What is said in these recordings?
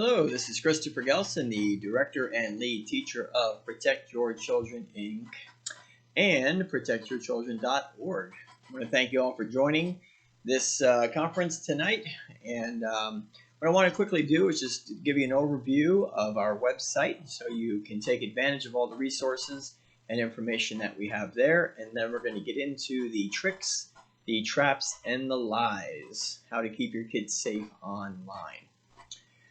Hello, this is Christopher Gelson, the Director and Lead Teacher of Protect Your Children, Inc. and ProtectYourChildren.org. I want to thank you all for joining this conference tonight. And what I want to quickly do is just give you an overview of our website so you can take advantage of all the resources and information that we have there. And then we're going to get into the tricks, the traps, and the lies, how to keep your kids safe online.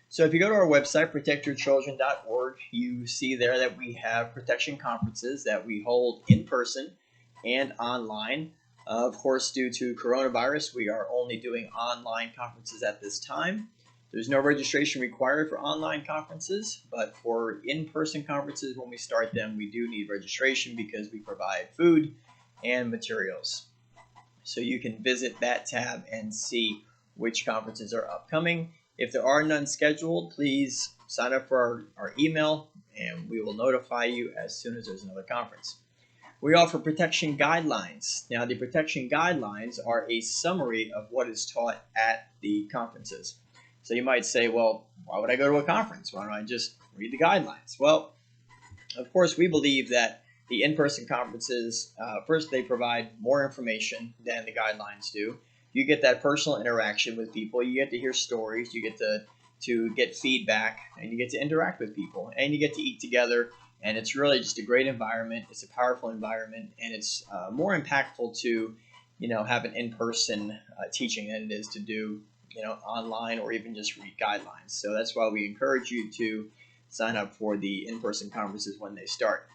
So if you go to our website, protectyourchildren.org, you see there that we have protection conferences that we hold in person and online. Of course, due to coronavirus, we are only doing online conferences at this time. There's no registration required for online conferences, but for in-person conferences, when we start them, we do need registration because we provide food and materials. So you can visit that tab and see which conferences are upcoming. If there are none scheduled, please sign up for our email and we will notify you as soon as there's another conference. We offer protection guidelines. Now, the protection guidelines are a summary of what is taught at the conferences. So you might say, well, why would I go to a conference? Why don't I just read the guidelines? Well, of course, we believe that the in-person conferences, first, they provide more information than the guidelines do. You get that personal interaction with people. You get to hear stories. You get to get feedback, and you get to interact with people, and you get to eat together. And it's really just a great environment. It's a powerful environment, and it's more impactful to, have an in-person teaching than it is to do, online or even just read guidelines. So that's why we encourage you to sign up for the in-person conferences when they start.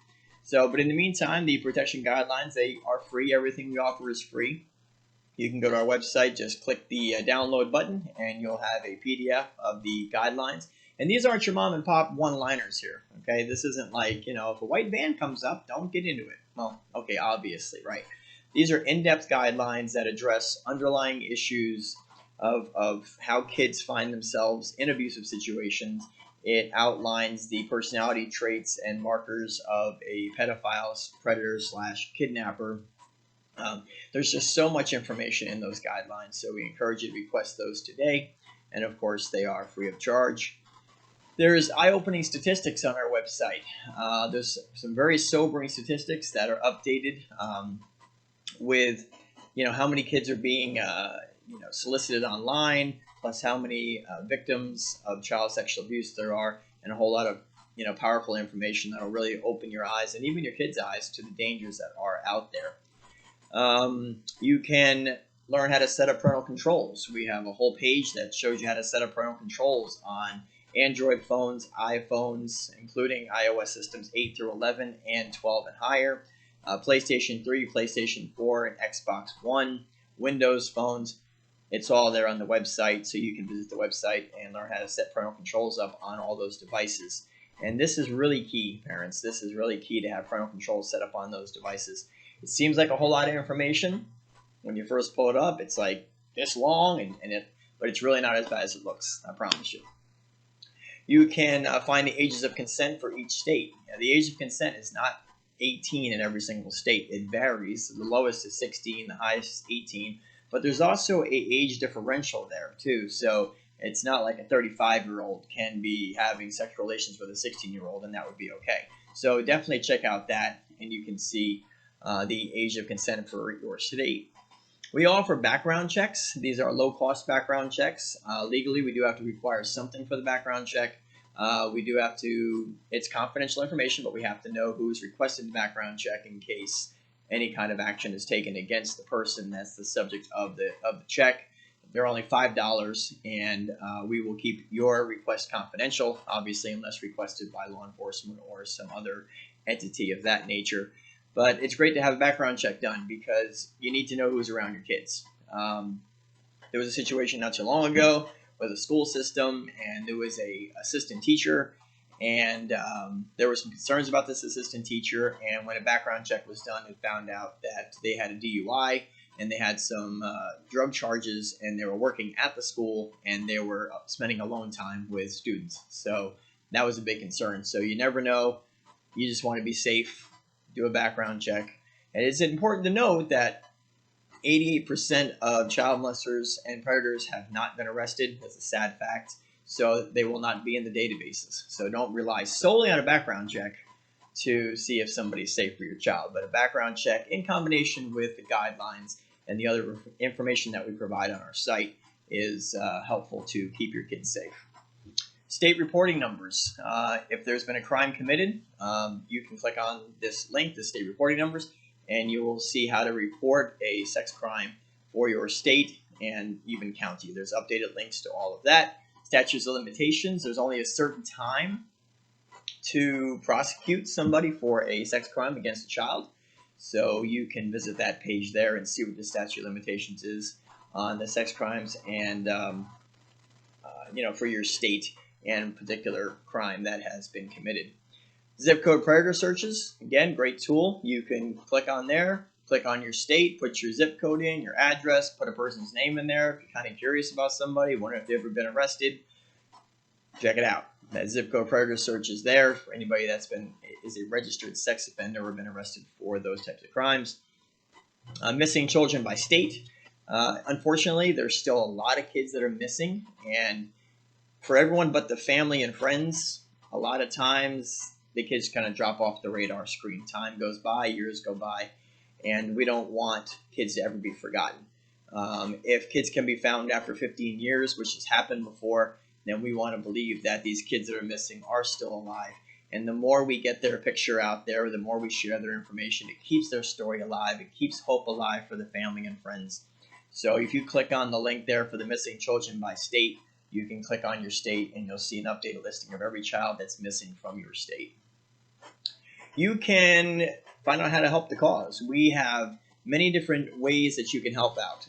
So, but in the meantime, the protection guidelines, they are free. Everything we offer is free. You can go to our website, just click the download button, and you'll have a PDF of the guidelines. And these aren't your mom and pop one-liners here, okay? This isn't like, if a white van comes up, don't get into it. Well, okay, obviously, right? These are in-depth guidelines that address underlying issues of how kids find themselves in abusive situations. It outlines the personality traits and markers of a pedophile, predator / kidnapper. There's just so much information in those guidelines, so we encourage you to request those today, and of course they are free of charge. There's eye-opening statistics on our website. There's some very sobering statistics that are updated with how many kids are being solicited online, plus how many victims of child sexual abuse there are, and a whole lot of powerful information that will really open your eyes and even your kids' eyes to the dangers that are out there. You can learn how to set up parental controls. We have a whole page that shows you how to set up parental controls on Android phones, iPhones, including iOS systems 8 through 11 and 12 and higher, PlayStation 3, PlayStation 4, and Xbox One, Windows phones. It's all there on the website, so you can visit the website and learn how to set parental controls up on all those devices. And this is really key, parents. This is really key to have parental controls set up on those devices. It seems like a whole lot of information. When you first pull it up, it's like this long, but it's really not as bad as it looks, I promise you. You can find the ages of consent for each state. Now, the age of consent is not 18 in every single state. It varies. The lowest is 16, the highest is 18. But there's also an age differential there, too. So it's not like a 35-year-old can be having sexual relations with a 16-year-old, and that would be okay. So definitely check out that, and you can see the age of consent for your state. We offer background checks. These are low-cost background checks. Legally, we do have to require something for the background check. It's confidential information, but we have to know who's requested the background check in case any kind of action is taken against the person that's the subject of the check. They're only $5, and we will keep your request confidential, obviously, unless requested by law enforcement or some other entity of that nature. But it's great to have a background check done because you need to know who's around your kids. There was a situation not too long ago with a school system, and there was a assistant teacher, and there were some concerns about this assistant teacher. And when a background check was done, it found out that they had a DUI and they had some drug charges, and they were working at the school, and they were spending alone time with students. So that was a big concern. So you never know. You just want to be safe. Do a background check. And it's important to note that 88% of child molesters and predators have not been arrested. That's a sad fact. so they will not be in the databases. So don't rely solely on a background check to see if somebody's safe for your child, but a background check in combination with the guidelines and the other information that we provide on our site is helpful to keep your kids safe. State reporting numbers. If there's been a crime committed, you can click on this link, the state reporting numbers, and you will see how to report a sex crime for your state and even county. There's updated links to all of that. Statutes of limitations. There's only a certain time to prosecute somebody for a sex crime against a child. So you can visit that page there and see what the statute of limitations is on the sex crimes and, for your state and particular crime that has been committed. Zip code predator searches, again, great tool. You can click on there, click on your state, put your zip code in, your address, put a person's name in there. If you're kind of curious about somebody, wonder if they've ever been arrested, check it out. That zip code predator search is there for anybody that's is a registered sex offender or been arrested for those types of crimes. Missing children by state. Unfortunately, there's still a lot of kids that are missing, and for everyone but the family and friends, a lot of times the kids kind of drop off the radar screen. Time goes by, years go by, and we don't want kids to ever be forgotten. If kids can be found after 15 years, which has happened before, then we want to believe that these kids that are missing are still alive. And the more we get their picture out there, the more we share their information, it keeps their story alive. It keeps hope alive for the family and friends. So if you click on the link there for the missing children by state, you can click on your state and you'll see an updated listing of every child that's missing from your state. You can find out how to help the cause. We have many different ways that you can help out.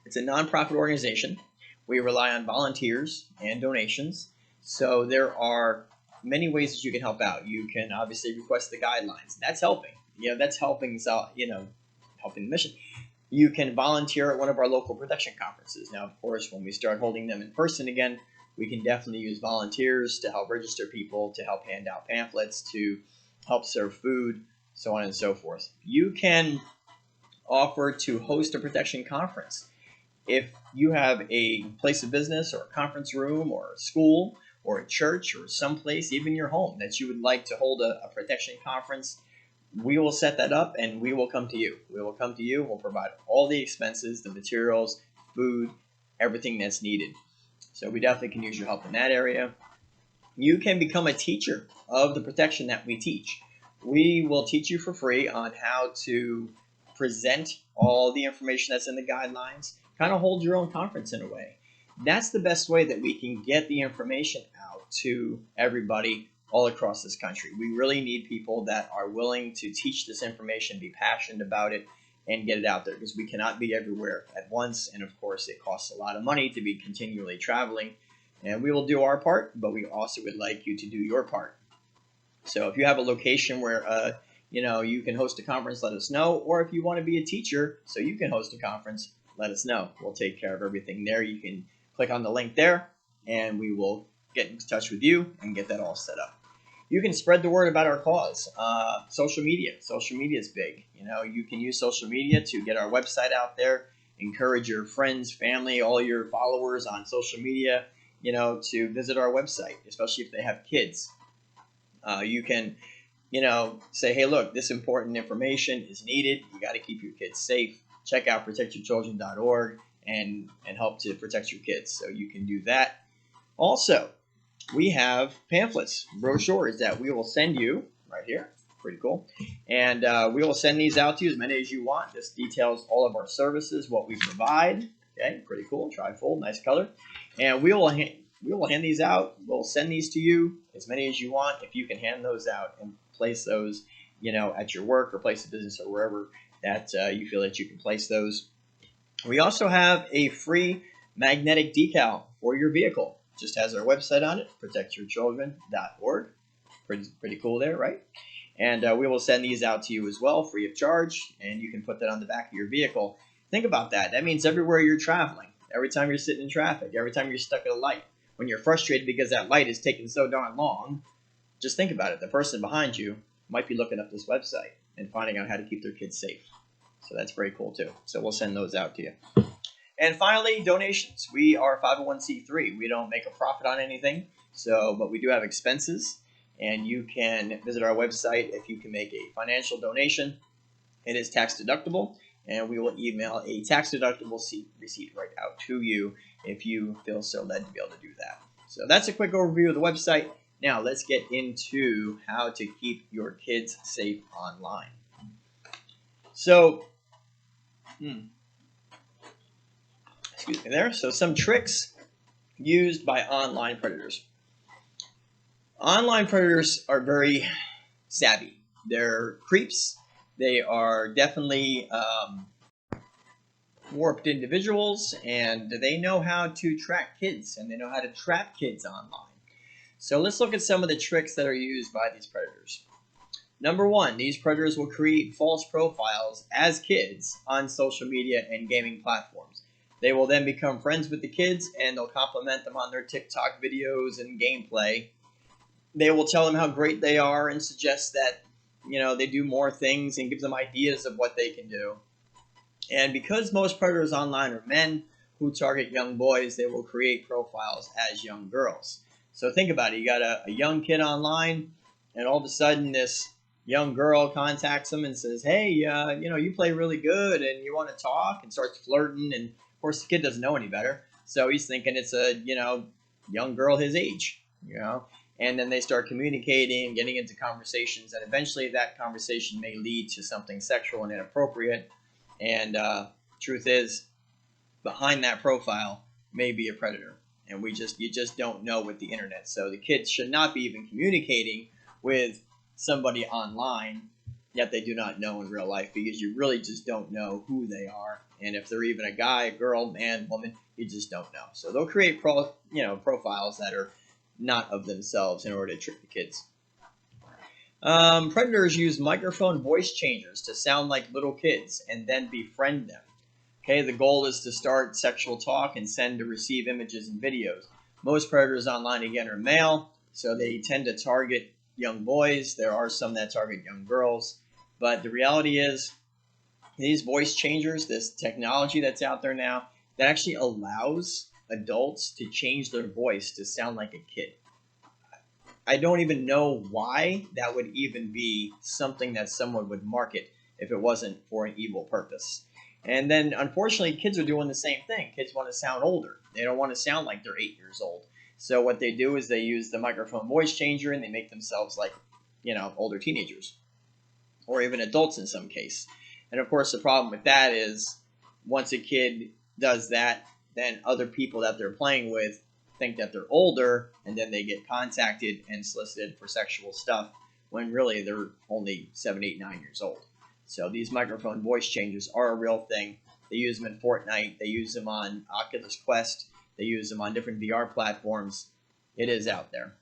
It's a nonprofit organization. We rely on volunteers and donations. So there are many ways that you can help out. You can obviously request the guidelines. That's helping. That's helping helping the mission. You can volunteer at one of our local protection conferences. Now, of course, when we start holding them in person again, we can definitely use volunteers to help register people, to help hand out pamphlets, to help serve food, so on and so forth. You can offer to host a protection conference. If you have a place of business or a conference room or a school or a church or someplace, even your home, that you would like to hold a protection conference, we will set that up and we will come to you. We will come to you. We'll provide all the expenses, the materials, food, everything that's needed. So we definitely can use your help in that area. You can become a teacher of the protection that we teach. We will teach you for free on how to present all the information that's in the guidelines, kind of hold your own conference in a way. That's the best way that we can get the information out to everybody all across this country. We really need people that are willing to teach this information, be passionate about it, and get it out there, because we cannot be everywhere at once. And of course, it costs a lot of money to be continually traveling. And we will do our part, but we also would like you to do your part. So if you have a location where you can host a conference, let us know. Or if you want to be a teacher so you can host a conference, let us know. We'll take care of everything there. You can click on the link there, and we will get in touch with you and get that all set up. You can spread the word about our cause. Social media. Social media is big. You can use social media to get our website out there, encourage your friends, family, all your followers on social media, to visit our website, especially if they have kids. You can, say, hey, look, this important information is needed. You got to keep your kids safe. Check out protectyourchildren.org and help to protect your kids. So you can do that. Also, we have pamphlets, brochures that we will send you right here. Pretty cool. And we will send these out to you, as many as you want. This details all of our services, what we provide. Okay, pretty cool. Trifold, nice color. And we will hand these out. We'll send these to you, as many as you want. If you can hand those out and place those, at your work or place of business or wherever that you feel that you can place those. We also have a free magnetic decal for your vehicle. Just has our website on it, protectyourchildren.org. Pretty cool there, right? And we will send these out to you as well, free of charge, and you can put that on the back of your vehicle. Think about that. That means everywhere you're traveling, every time you're sitting in traffic, every time you're stuck at a light, when you're frustrated because that light is taking so darn long, just think about it. The person behind you might be looking up this website and finding out how to keep their kids safe. So that's very cool too. So we'll send those out to you. And finally, donations. We are 501c3. We don't make a profit on anything, but we do have expenses. And you can visit our website if you can make a financial donation. It is tax deductible, and we will email a tax deductible receipt right out to you if you feel so led to be able to do that. So that's a quick overview of the website. Now let's get into how to keep your kids safe online. So, excuse me there. So some tricks used by online predators. Online predators are very savvy. They're creeps. They are definitely warped individuals, and they know how to track kids, and they know how to trap kids online. So let's look at some of the tricks that are used by these predators. Number one, these predators will create false profiles as kids on social media and gaming platforms. They will then become friends with the kids, and they'll compliment them on their TikTok videos and gameplay. They will tell them how great they are and suggest that, they do more things and give them ideas of what they can do. And because most predators online are men who target young boys, they will create profiles as young girls. So think about it. You got a young kid online, and all of a sudden this young girl contacts him and says, hey, you play really good and you want to talk, and starts flirting. And of course, the kid doesn't know any better. So he's thinking it's a, young girl his age, And then they start communicating, getting into conversations, and eventually that conversation may lead to something sexual and inappropriate. And truth is, behind that profile may be a predator, and you just don't know with the internet. So the kids should not be even communicating with somebody online that they do not know in real life, because you really just don't know who they are, and if they're even a guy, girl, man, woman, you just don't know. So they'll create profiles that are not of themselves in order to trick the kids. Predators use microphone voice changers to sound like little kids and then befriend them. Okay, the goal is to start sexual talk and send to receive images and videos. Most predators online, again, are male, so they tend to target young boys. There are some that target young girls, but the reality is these voice changers, this technology that's out there now, that actually allows adults to change their voice to sound like a kid. I don't even know why that would even be something that someone would market if it wasn't for an evil purpose. And then, unfortunately, kids are doing the same thing. Kids want to sound older. They don't want to sound like they're 8 years old. So what they do is they use the microphone voice changer, and they make themselves like, older teenagers, or even adults in some case. And of course, the problem with that is once a kid does that, then other people that they're playing with think that they're older, and then they get contacted and solicited for sexual stuff when really they're only 7, 8, 9 years old. So these microphone voice changers are a real thing. They use them in Fortnite. They use them on Oculus Quest. They use them on different VR platforms. It is out there.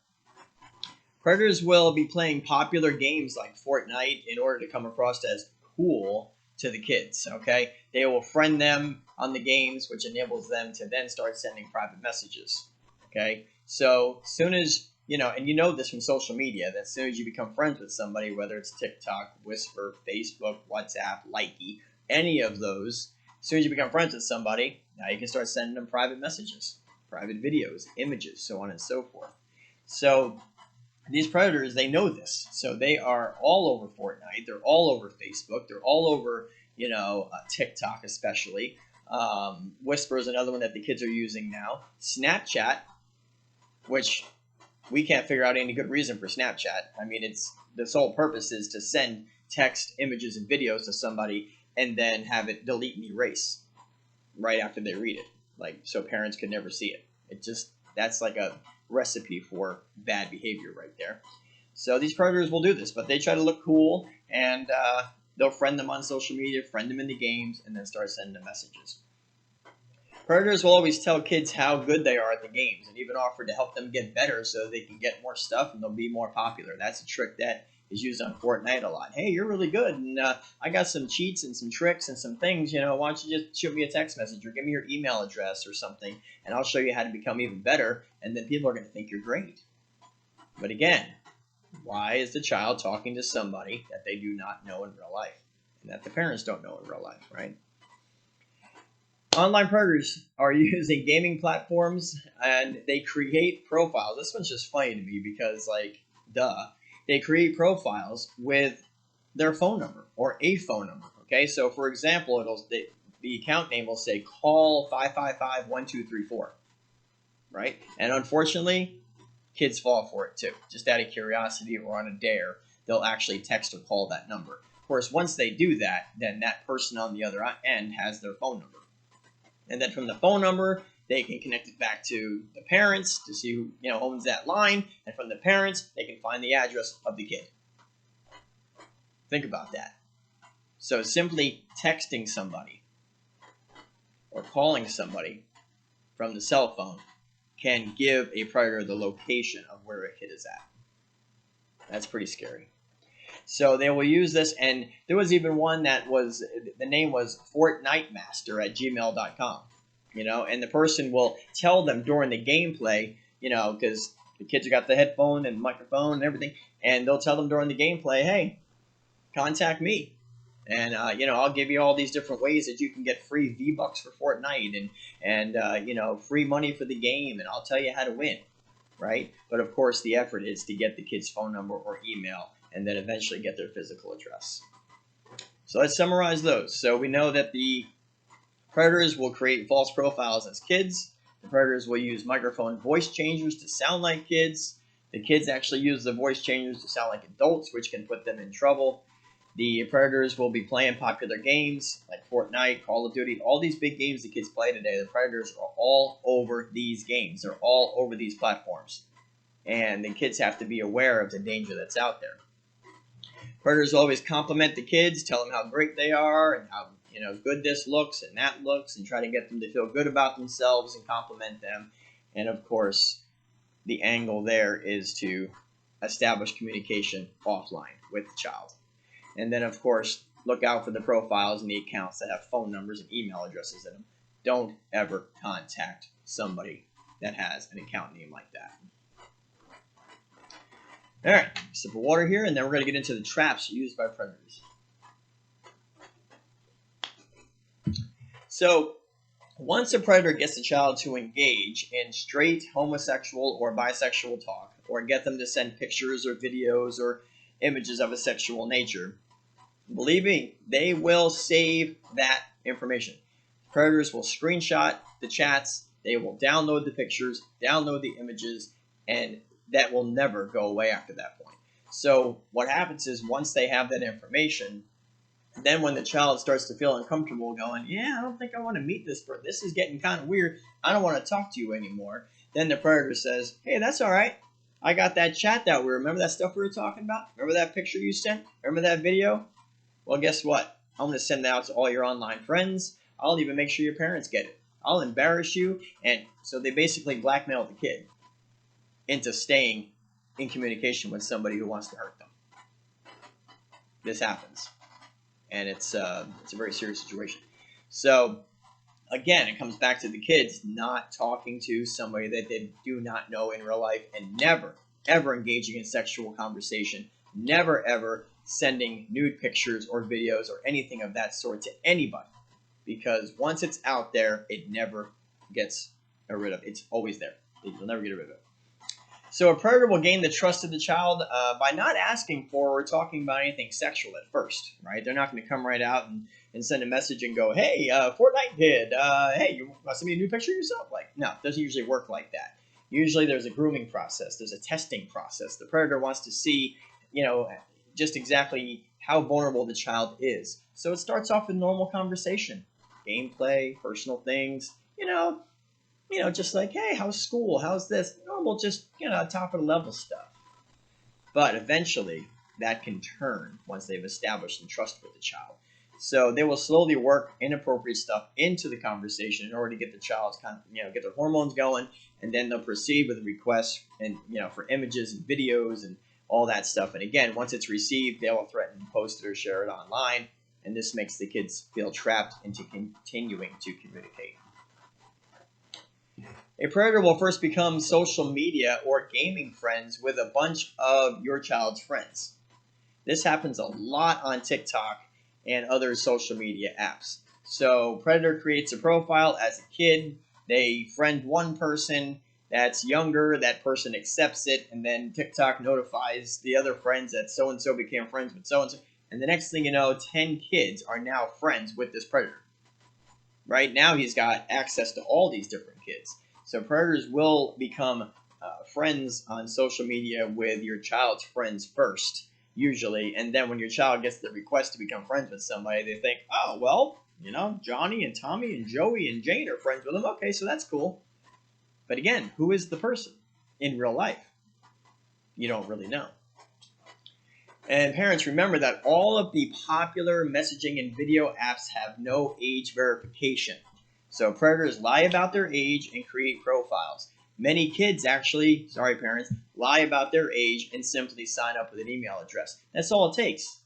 Predators will be playing popular games like Fortnite in order to come across as cool to the kids, okay? They will friend them on the games, which enables them to then start sending private messages, okay? So as soon as, and you know this from social media, that as soon as you become friends with somebody, whether it's TikTok, Whisper, Facebook, WhatsApp, Likey, any of those, as soon as you become friends with somebody, now you can start sending them private messages, private videos, images, so on and so forth. So these predators, they know this. So they are all over Fortnite. They're all over Facebook. They're all over, TikTok especially. Whisper is another one that the kids are using now. Snapchat, which we can't figure out any good reason for Snapchat. I mean, the sole purpose is to send text, images, and videos to somebody and then have it delete and erase right after they read it, so parents could never see it. That's like a recipe for bad behavior right there. So these predators will do this, but they try to look cool, and they'll friend them on social media, friend them in the games, and then start sending them messages. Predators will always tell kids how good they are at the games, and even offer to help them get better so they can get more stuff and they'll be more popular. That's a trick that is used on Fortnite a lot. Hey, you're really good, and I got some cheats and some tricks and some things. Why don't you just shoot me a text message or give me your email address or something, and I'll show you how to become even better, and then people are going to think you're great. But again, why is the child talking to somebody that they do not know in real life, and that the parents don't know in real life, right? Online predators are using gaming platforms and they create profiles. This one's just funny to me because, like, duh. They create profiles with their phone number or a phone number. Okay, so for example, the account name will say call 555-1234, right? And unfortunately, kids fall for it too. Just out of curiosity or on a dare, they'll actually text or call that number. Of course, once they do that, then that person on the other end has their phone number. And then from the phone number, they can connect it back to the parents to see who owns that line. And from the parents, they can find the address of the kid. Think about that. So simply texting somebody or calling somebody from the cell phone can give a predator the location of where a kid is at. That's pretty scary. So they will use this, and there was even one that was, the name was Fortnitemaster@gmail.com, and the person will tell them during the gameplay, because the kids have got the headphone and microphone and everything, and they'll tell them during the gameplay, hey, contact me. And, I'll give you all these different ways that you can get free V-Bucks for Fortnite and free money for the game, and I'll tell you how to win, right? But, of course, the effort is to get the kid's phone number or email and then eventually get their physical address. So let's summarize those. So we know that the predators will create false profiles as kids. The predators will use microphone voice changers to sound like kids. The kids actually use the voice changers to sound like adults, which can put them in trouble. The predators will be playing popular games like Fortnite, Call of Duty, all these big games the kids play today. The predators are all over these games. They're all over these platforms. And the kids have to be aware of the danger that's out there. Predators always compliment the kids, tell them how great they are and how good this looks and that looks, and try to get them to feel good about themselves and compliment them. And of course, the angle there is to establish communication offline with the child. And then, of course, look out for the profiles and the accounts that have phone numbers and email addresses in them. Don't ever contact somebody that has an account name like that. All right, sip of water here, and then we're going to get into the traps used by predators. So, once a predator gets a child to engage in straight homosexual or bisexual talk, or get them to send pictures or videos or images of a sexual nature, believe me, they will save that information. Predators will screenshot the chats, they will download the pictures, download the images, and that will never go away after that point. So what happens is once they have that information, then when the child starts to feel uncomfortable going, yeah, I don't think I want to meet this person. This is getting kind of weird. I don't want to talk to you anymore. Then the predator says, hey, that's all right. I got that chat that we remember that stuff we were talking about? Remember that picture you sent? Remember that video? Well, guess what? I'm going to send that out to all your online friends. I'll even make sure your parents get it. I'll embarrass you. And so they basically blackmail the kid into staying in communication with somebody who wants to hurt them. This happens. And it's a very serious situation. So, again, it comes back to the kids not talking to somebody that they do not know in real life, and never, ever engaging in sexual conversation. Never, ever sending nude pictures or videos or anything of that sort to anybody. Because once it's out there, it never gets rid of it. It's always there. You'll never get rid of it. So a predator will gain the trust of the child by not asking for or talking about anything sexual at first, right? They're not going to come right out and send a message and go, hey, Fortnite kid, hey, you want to send me a new picture of yourself? Like, no, it doesn't usually work like that. Usually there's a grooming process. There's a testing process. The predator wants to see, just exactly how vulnerable the child is. So it starts off with normal conversation, gameplay, personal things, just like, hey, how's school? How's this? Normal, just, top of the level stuff. But eventually, that can turn once they've established some trust with the child. So they will slowly work inappropriate stuff into the conversation in order to get the child's get their hormones going, and then they'll proceed with requests and, for images and videos and all that stuff. And again, once it's received, they will threaten to post it or share it online, and this makes the kids feel trapped into continuing to communicate. A predator will first become social media or gaming friends with a bunch of your child's friends. This happens a lot on TikTok and other social media apps. So predator creates a profile as a kid. They friend one person that's younger. That person accepts it, and then TikTok notifies the other friends that so and so became friends with so and so. And the next thing you know, 10 kids are now friends with this predator. Right now, he's got access to all these different kids. So predators will become friends on social media with your child's friends first, usually. And then when your child gets the request to become friends with somebody, they think, oh, well, Johnny and Tommy and Joey and Jane are friends with him. Okay, so that's cool. But again, who is the person in real life? You don't really know. And parents, remember that all of the popular messaging and video apps have no age verification. So predators lie about their age and create profiles. Many kids actually, sorry parents, lie about their age and simply sign up with an email address. That's all it takes.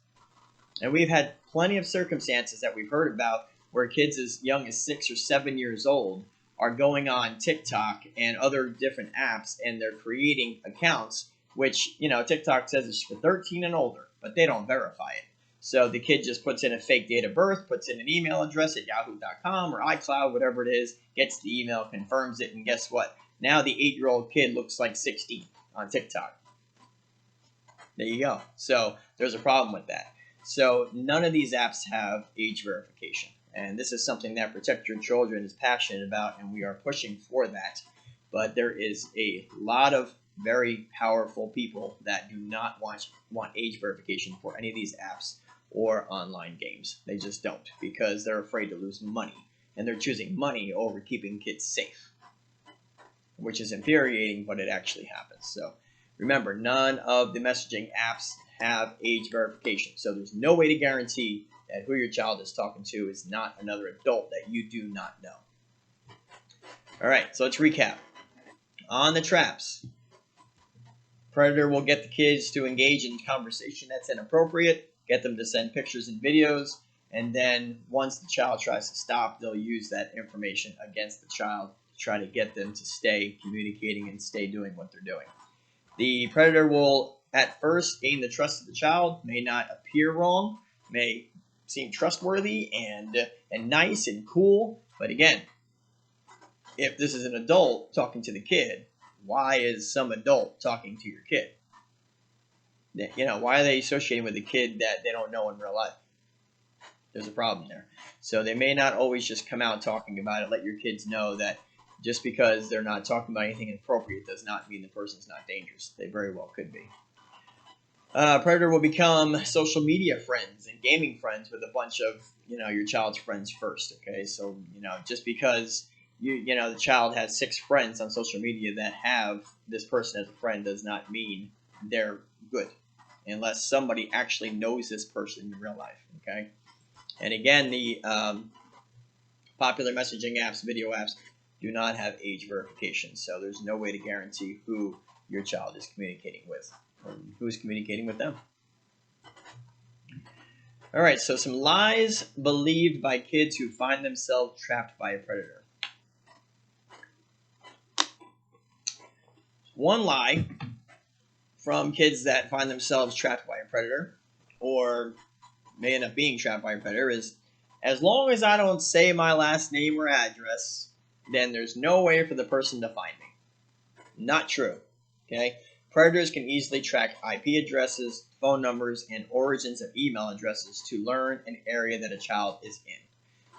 And we've had plenty of circumstances that we've heard about where kids as young as 6 or 7 years old are going on TikTok and other different apps, and they're creating accounts, which, TikTok says it's for 13 and older, but they don't verify it. So the kid just puts in a fake date of birth, puts in an email address at yahoo.com or iCloud, whatever it is, gets the email, confirms it, and guess what? Now the 8-year-old kid looks like 16 on TikTok. There you go. So there's a problem with that. So none of these apps have age verification. And this is something that Protect Your Children is passionate about, and we are pushing for that. But there is a lot of very powerful people that do not want age verification for any of these apps or online games. They just don't, because they're afraid to lose money. And they're choosing money over keeping kids safe, which is infuriating, but it actually happens. So remember, none of the messaging apps have age verification. So there's no way to guarantee that who your child is talking to is not another adult that you do not know. All right, so let's recap. On the traps, predator will get the kids to engage in conversation that's inappropriate, get them to send pictures and videos, and then once the child tries to stop, they'll use that information against the child to try to get them to stay communicating and stay doing what they're doing. The predator will at first gain the trust of the child, may not appear wrong, may seem trustworthy and nice and cool, but again, if this is an adult talking to the kid, why is some adult talking to your kid? Why are they associating with a kid that they don't know in real life? There's a problem there. So they may not always just come out talking about it. Let your kids know that just because they're not talking about anything inappropriate does not mean the person's not dangerous. They very well could be. Predator will become social media friends and gaming friends with a bunch of, your child's friends first. Okay, so, just because the child has 6 friends on social media that have this person as a friend does not mean they're good, unless somebody actually knows this person in real life. Okay, and again, the popular messaging apps, video apps, do not have age verification, so there's no way to guarantee who your child is communicating with or who's communicating with them. All right, so some lies believed by kids who find themselves trapped by a predator. One lie from kids that find themselves trapped by a predator or may end up being trapped by a predator is, as long as I don't say my last name or address, then there's no way for the person to find me. Not true. Okay? Predators can easily track IP addresses, phone numbers, and origins of email addresses to learn an area that a child is in.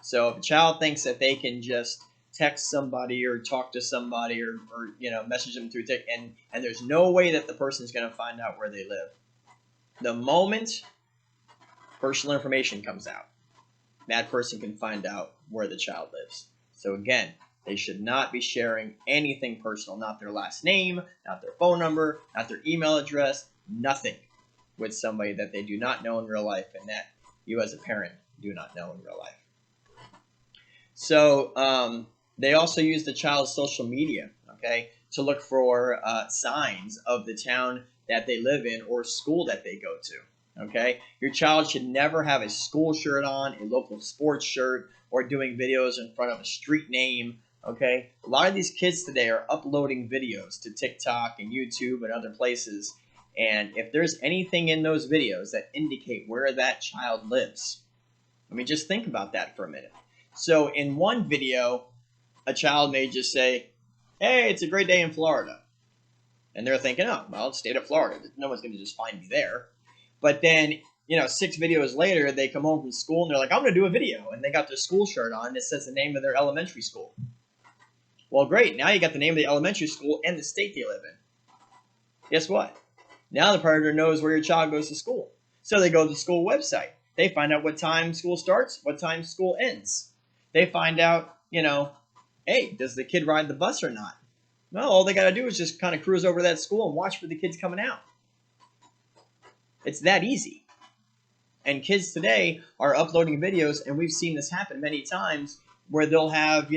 So if a child thinks that they can just text somebody or talk to somebody or message them through text, and there's no way that the person's going to find out where they live. The moment personal information comes out, that person can find out where the child lives. So again, they should not be sharing anything personal, not their last name, not their phone number, not their email address, nothing with somebody that they do not know in real life and that you as a parent do not know in real life. So they also use the child's social media, to look for signs of the town that they live in or school that they go to. Your child should never have a school shirt on, a local sports shirt, or doing videos in front of a street name. A lot of these kids today are uploading videos to TikTok and YouTube and other places, and if there's anything in those videos that indicate where that child lives, just think about that for a minute. So in one video, a child may just say, hey, it's a great day in Florida. And they're thinking, oh, well, it's state of Florida. No one's going to just find me there. But then, 6 videos later, they come home from school and they're like, I'm going to do a video. And they got their school shirt on that says the name of their elementary school. Well, great. Now you got the name of the elementary school and the state they live in. Guess what? Now the predator knows where your child goes to school. So they go to the school website. They find out what time school starts, what time school ends. They find out, hey, does the kid ride the bus or not? Well, all they got to do is just kind of cruise over to that school and watch for the kids coming out. It's that easy. And kids today are uploading videos, and we've seen this happen many times, where they'll have,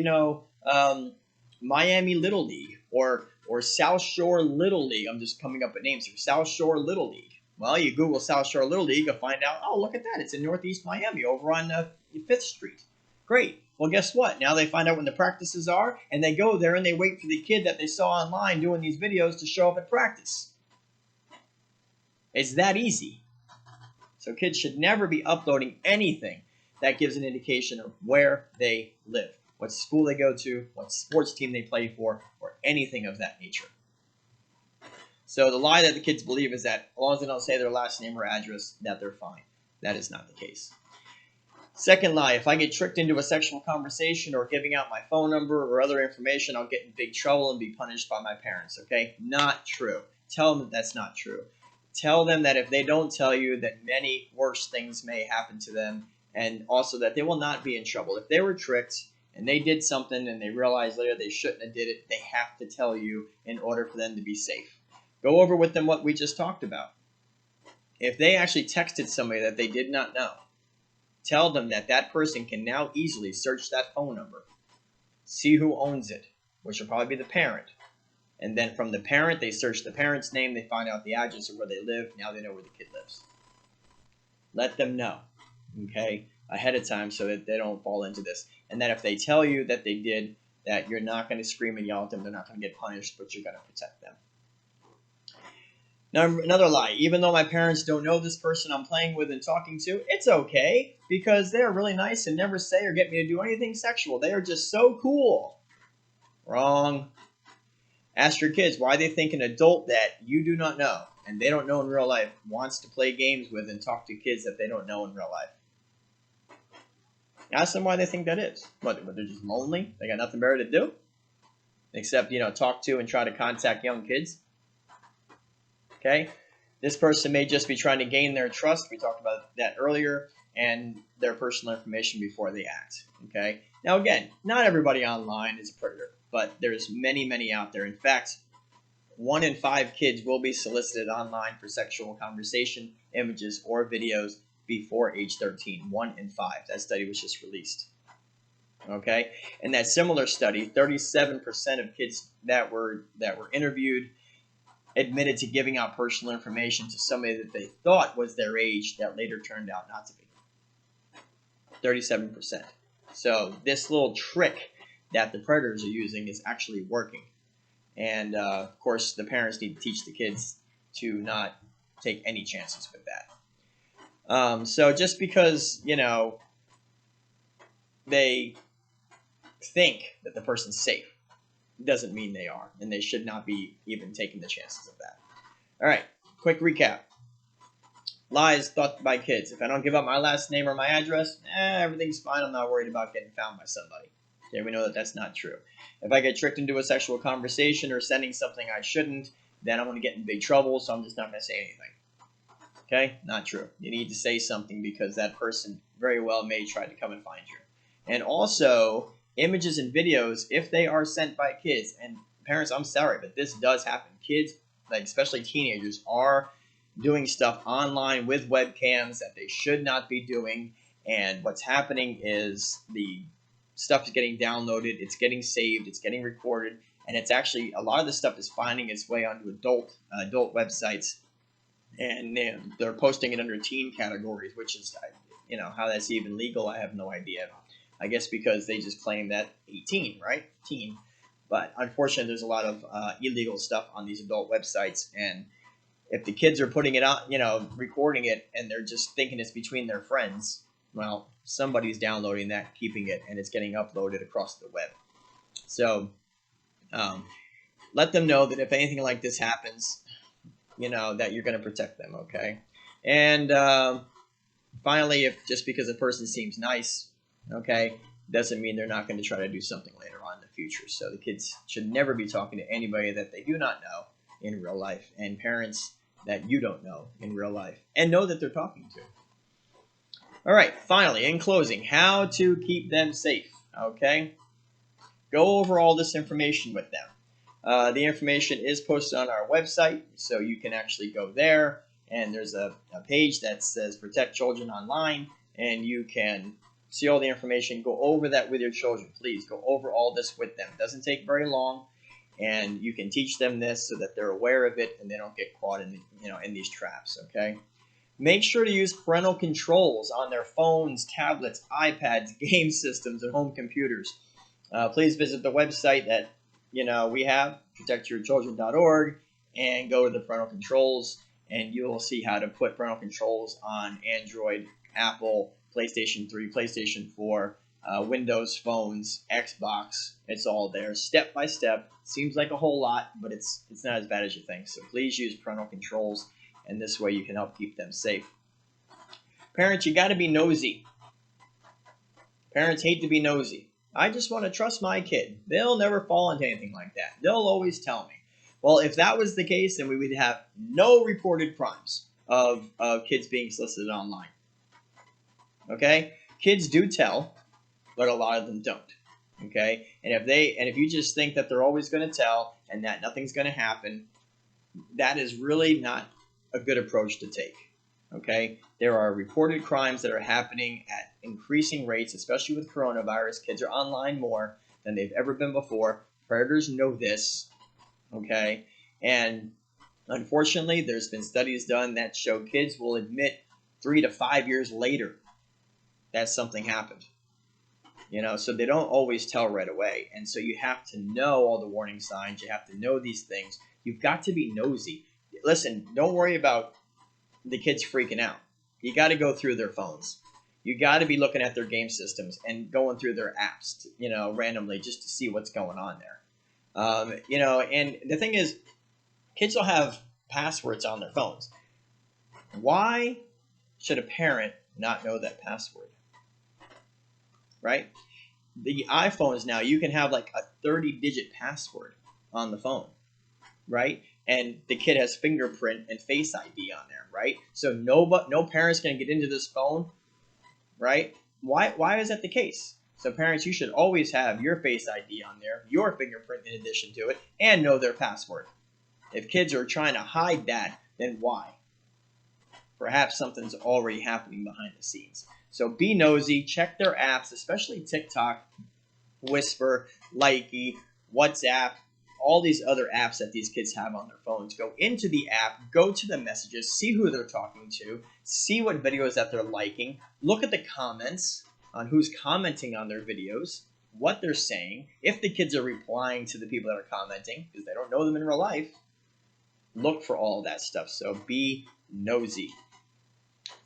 Miami Little League or South Shore Little League. I'm just coming up with names here. South Shore Little League. Well, you Google South Shore Little League, you'll find out, oh, look at that. It's in Northeast Miami over on 5th Street. Great. Well, guess what? Now they find out when the practices are, and they go there and they wait for the kid that they saw online doing these videos to show up at practice. It's that easy. So kids should never be uploading anything that gives an indication of where they live, what school they go to, what sports team they play for, or anything of that nature. So the lie that the kids believe is that as long as they don't say their last name or address, that they're fine. That is not the case. Second lie, if I get tricked into a sexual conversation or giving out my phone number or other information, I'll get in big trouble and be punished by my parents, okay? Not true. Tell them that that's not true. Tell them that if they don't tell you, that many worse things may happen to them, and also that they will not be in trouble. If they were tricked and they did something and they realized later they shouldn't have did it, they have to tell you in order for them to be safe. Go over with them what we just talked about. If they actually texted somebody that they did not know, tell them that that person can now easily search that phone number, see who owns it, which will probably be the parent. And then from the parent, they search the parent's name, they find out the address of where they live. Now they know where the kid lives. Let them know, okay, ahead of time so that they don't fall into this. And that if they tell you that they did, that you're not going to scream and yell at them, they're not going to get punished, but you're going to protect them. Now, another lie. Even though my parents don't know this person I'm playing with and talking to, it's okay because they're really nice and never say or get me to do anything sexual. They are just so cool. Wrong. Ask your kids why they think an adult that you do not know and they don't know in real life wants to play games with and talk to kids that they don't know in real life. Ask them why they think that is. What, they're just lonely? They got nothing better to do? Except, talk to and try to contact young kids? Okay, this person may just be trying to gain their trust. We talked about that earlier, and their personal information before they act. Okay, now again, not everybody online is a predator, but there's many, many out there. In fact, 1 in 5 kids will be solicited online for sexual conversation, images, or videos before age 13. 1 in 5. That study was just released. Okay, in that similar study, 37% of kids that were interviewed admitted to giving out personal information to somebody that they thought was their age that later turned out not to be. 37%. So this little trick that the predators are using is actually working. And, of course, the parents need to teach the kids to not take any chances with that. So just because, they think that the person's safe doesn't mean they are, and they should not be even taking the chances of that. All right, quick recap. Lies thought by kids. If I don't give up my last name or my address, everything's fine. I'm not worried about getting found by somebody. Okay, we know that that's not true. If I get tricked into a sexual conversation or sending something I shouldn't, then I'm going to get in big trouble, so I'm just not going to say anything. Okay, not true. You need to say something because that person very well may try to come and find you. And also, images and videos, if they are sent by kids, and parents, I'm sorry, but this does happen. Kids, like especially teenagers, are doing stuff online with webcams that they should not be doing. And what's happening is the stuff is getting downloaded, it's getting saved, it's getting recorded, and it's actually, a lot of this stuff is finding its way onto adult websites, and they're posting it under teen categories, which is, how that's even legal, I have no idea. I guess because they just claim that 18, right? Teen. But unfortunately, there's a lot of illegal stuff on these adult websites. And if the kids are putting it out, recording it, and they're just thinking it's between their friends, well, somebody's downloading that, keeping it, and it's getting uploaded across the web. So let them know that if anything like this happens, that you're going to protect them, okay? And finally, if just because a person seems nice, okay, doesn't mean they're not going to try to do something later on in the future. So the kids should never be talking to anybody that they do not know in real life, and parents that you don't know in real life, and know that they're talking to. All right, finally, in closing, how to keep them safe, okay? Go over all this information with them. The information is posted on our website, so you can actually go there, and there's a page that says Protect Children Online, and you can see all the information. Go over that with your children. Please go over all this with them. It doesn't take very long, and you can teach them this so that they're aware of it and they don't get caught in these traps, okay? Make sure to use parental controls on their phones, tablets, iPads, game systems, and home computers. Please visit the website that we have, protectyourchildren.org, and go to the parental controls, and you will see how to put parental controls on Android, Apple, PlayStation 3, PlayStation 4, Windows phones, Xbox. It's all there, step by step. Seems like a whole lot, but it's not as bad as you think. So please use parental controls, and this way you can help keep them safe. Parents, you got to be nosy. Parents hate to be nosy. I just want to trust my kid. They'll never fall into anything like that. They'll always tell me. Well, if that was the case, then we would have no reported crimes of kids being solicited online. Okay? Kids do tell, but a lot of them don't. Okay? And if you just think that they're always going to tell and that nothing's going to happen, that is really not a good approach to take. Okay? There are reported crimes that are happening at increasing rates, especially with coronavirus. Kids are online more than they've ever been before. Predators know this. Okay? And unfortunately, there's been studies done that show kids will admit 3 to 5 years later that something happened. So they don't always tell right away. And so you have to know all the warning signs. You have to know these things. You've got to be nosy. Listen, don't worry about the kids freaking out. You got to go through their phones. You got to be looking at their game systems and going through their apps, randomly just to see what's going on there. And the thing is, kids will have passwords on their phones. Why should a parent not know that password? Right? The iPhones now, you can have like a 30-digit password on the phone, right? And the kid has fingerprint and Face ID on there, right? So no parent's going to get into this phone, right? Why is that the case? So parents, you should always have your Face ID on there, your fingerprint in addition to it, and know their password. If kids are trying to hide that, then why? Perhaps something's already happening behind the scenes. So be nosy, check their apps, especially TikTok, Whisper, Likey, WhatsApp, all these other apps that these kids have on their phones. Go into the app, go to the messages, see who they're talking to, see what videos that they're liking, look at the comments on who's commenting on their videos, what they're saying, if the kids are replying to the people that are commenting, because they don't know them in real life. Look for all of that stuff, so be nosy.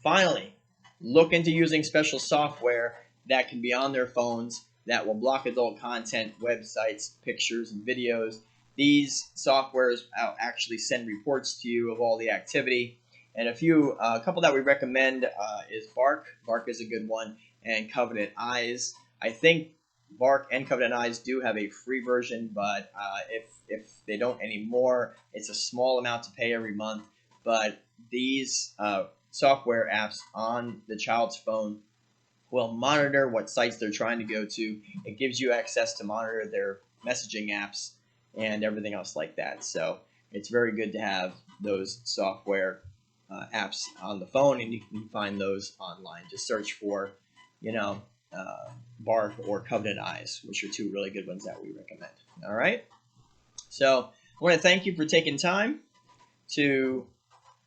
Finally, look into using special software that can be on their phones that will block adult content, websites, pictures, and videos. These softwares actually send reports to you of all the activity. And a couple that we recommend is Bark. Bark is a good one, and Covenant Eyes. I think Bark and Covenant Eyes do have a free version, but if they don't anymore, it's a small amount to pay every month. But these software apps on the child's phone will monitor what sites they're trying to go to. It gives you access to monitor their messaging apps and everything else like that. So it's very good to have those software apps on the phone, and you can find those online. Just search for, Bark or Covenant Eyes, which are two really good ones that we recommend. All right. So I want to thank you for taking time to,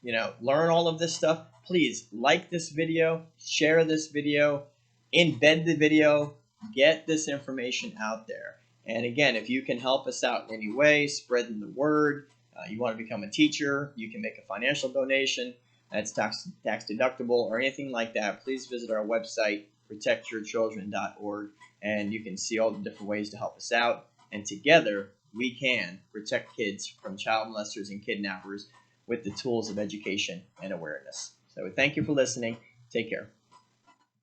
learn all of this stuff. Please like this video, share this video, embed the video, get this information out there. And again, if you can help us out in any way, spreading the word, you want to become a teacher, you can make a financial donation. that's tax deductible or anything like that, please visit our website, protectyourchildren.org, and you can see all the different ways to help us out. And together, we can protect kids from child molesters and kidnappers with the tools of education and awareness. So thank you for listening. Take care.